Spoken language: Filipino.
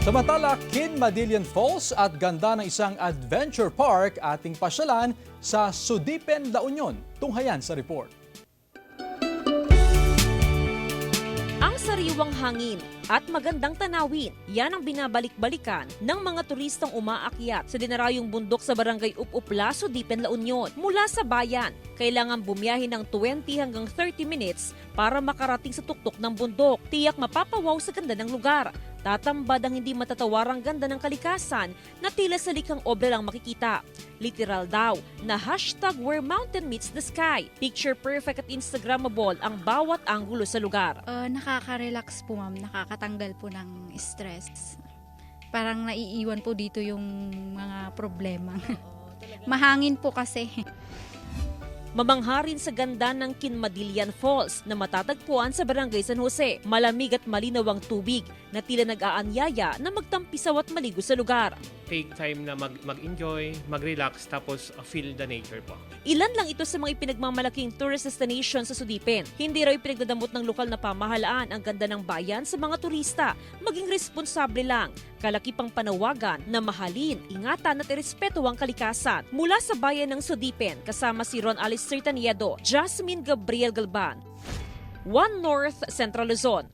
Samantala, Kinmadillion Falls at ganda ng isang adventure park ating pasyalan sa Sudipen, La Union. Tunghayan sa report. Ang sariwang hangin at magandang tanawin, yan ang binabalik-balikan ng mga turistang umaakyat sa dinarayong bundok sa barangay Upupla, Sudipen, La Union. Mula sa bayan, kailangan bumiyahe ng 20 hanggang 30 minutes para makarating sa tuktok ng bundok. Tiyak mapapawaw sa ganda ng lugar. Tatambad ang hindi matatawarang ganda ng kalikasan na tila sa likhang obra lang makikita. Literal daw na #where mountain meets the sky. Picture perfect at Instagrammable ang bawat anggulo sa lugar. Nakaka-relax po ma'am, nakakatanggal po ng stress. Parang naiiwan po dito yung mga problema. Mahangin po kasi. Mamangha rin sa ganda ng Kinmadillion Falls na matatagpuan sa Barangay San Jose. Malamig at malinaw ang tubig na tila nag-aanyaya na magtampisaw at maligo sa lugar. Take time na mag-enjoy, mag-relax, tapos feel the nature po. Ilan lang ito sa mga ipinagmamalaking tourist destination sa Sudipen. Hindi raw ipinagdadamot ng lokal na pamahalaan ang ganda ng bayan sa mga turista. Maging responsable lang. Kalaki pang panawagan na mahalin, ingatan at irespeto ang kalikasan. Mula sa bayan ng Sudipen, kasama si Ron Alistair Taniedo, Jasmine Gabriel Galban, One North, Central Luzon.